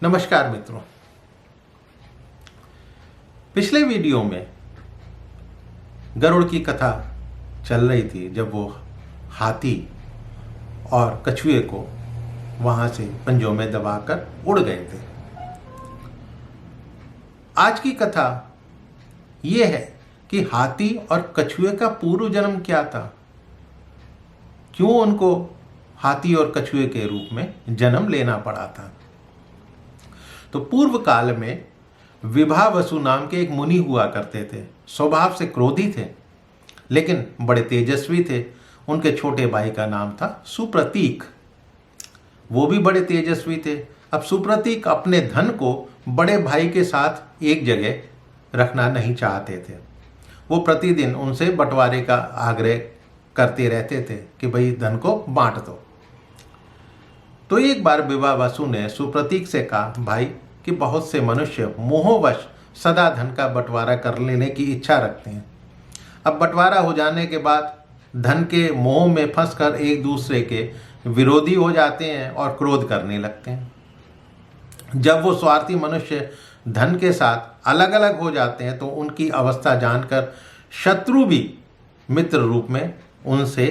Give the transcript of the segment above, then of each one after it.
नमस्कार मित्रों। पिछले वीडियो में गरुड़ की कथा चल रही थी जब वो हाथी और कछुए को वहां से पंजों में दबाकर उड़ गए थे। आज की कथा ये है कि हाथी और कछुए का पूर्व जन्म क्या था, क्यों उनको हाथी और कछुए के रूप में जन्म लेना पड़ा था। तो पूर्व काल में विभावसु नाम के एक मुनि हुआ करते थे। स्वभाव से क्रोधी थे लेकिन बड़े तेजस्वी थे। उनके छोटे भाई का नाम था सुप्रतीक, वो भी बड़े तेजस्वी थे। अब सुप्रतीक अपने धन को बड़े भाई के साथ एक जगह रखना नहीं चाहते थे। वो प्रतिदिन उनसे बंटवारे का आग्रह करते रहते थे कि भाई धन को बांट दो। तो एक बार विभावसु ने सुप्रतीक से कहा, भाई कि बहुत से मनुष्य मोहवश सदा धन का बंटवारा कर लेने की इच्छा रखते हैं। अब बंटवारा हो जाने के बाद धन के मोह में फंसकर एक दूसरे के विरोधी हो जाते हैं और क्रोध करने लगते हैं। जब वो स्वार्थी मनुष्य धन के साथ अलग अलग हो जाते हैं तो उनकी अवस्था जानकर शत्रु भी मित्र रूप में उनसे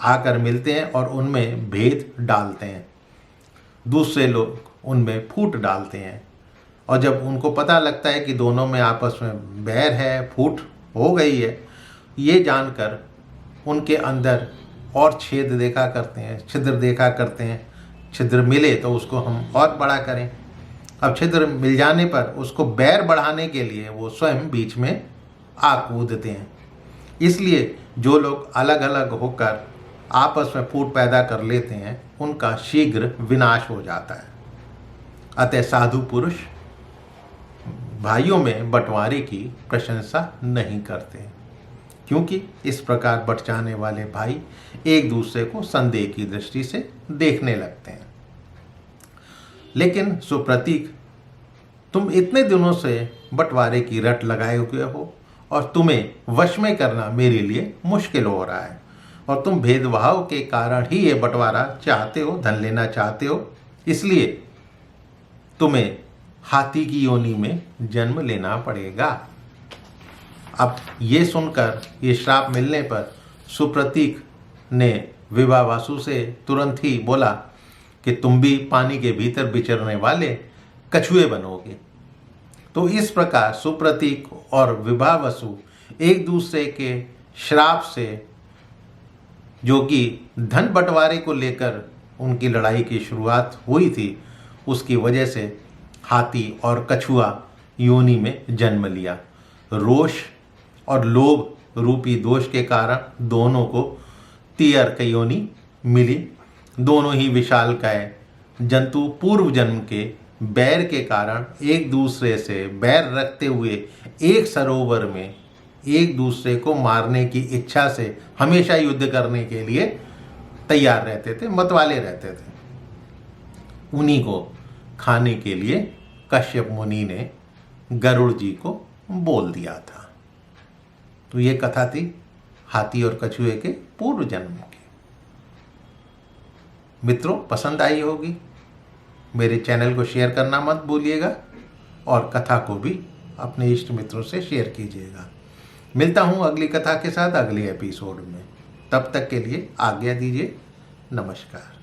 आकर मिलते हैं और उनमें भेद डालते हैं। दूसरे लोग उनमें फूट डालते हैं और जब उनको पता लगता है कि दोनों में आपस में बैर है, फूट हो गई है, ये जानकर उनके अंदर और छेद देखा करते हैं, छिद्र देखा करते हैं। छिद्र मिले तो उसको हम और बड़ा करें। अब छिद्र मिल जाने पर उसको बैर बढ़ाने के लिए वो स्वयं बीच में आ कूदते हैं। इसलिए जो लोग अलग अलग होकर आपस में फूट पैदा कर लेते हैं उनका शीघ्र विनाश हो जाता है। अतः साधु पुरुष भाइयों में बंटवारे की प्रशंसा नहीं करते, क्योंकि इस प्रकार बंट जाने वाले भाई एक दूसरे को संदेह की दृष्टि से देखने लगते हैं। लेकिन सुप्रतीक, तुम इतने दिनों से बंटवारे की रट लगाए हुए हो और तुम्हें वश में करना मेरे लिए मुश्किल हो रहा है और तुम भेदभाव के कारण ही ये बंटवारा चाहते हो, धन लेना चाहते हो। इसलिए तुम्हें हाथी की योनि में जन्म लेना पड़ेगा। अब ये सुनकर ये श्राप मिलने पर सुप्रतीक ने विभावसु से तुरंत ही बोला कि तुम भी पानी के भीतर विचरने वाले कछुए बनोगे। तो इस प्रकार सुप्रतीक और विभावसु एक दूसरे के श्राप से, जो कि धन बंटवारे को लेकर उनकी लड़ाई की शुरुआत हुई थी, उसकी वजह से हाथी और कछुआ योनि में जन्म लिया। रोष और लोभ रूपी दोष के कारण दोनों को तीर्यक योनि मिली। दोनों ही विशालकाय जंतु पूर्व जन्म के बैर के कारण एक दूसरे से बैर रखते हुए एक सरोवर में एक दूसरे को मारने की इच्छा से हमेशा युद्ध करने के लिए तैयार रहते थे, मतवाले रहते थे। उन्हीं को खाने के लिए कश्यप मुनि ने गरुड़ जी को बोल दिया था। तो ये कथा थी हाथी और कछुए के पूर्व जन्म की। मित्रों, पसंद आई होगी। मेरे चैनल को शेयर करना मत भूलिएगा और कथा को भी अपने इष्ट मित्रों से शेयर कीजिएगा। मिलता हूँ अगली कथा के साथ अगले एपिसोड में। तब तक के लिए आज्ञा दीजिए। नमस्कार।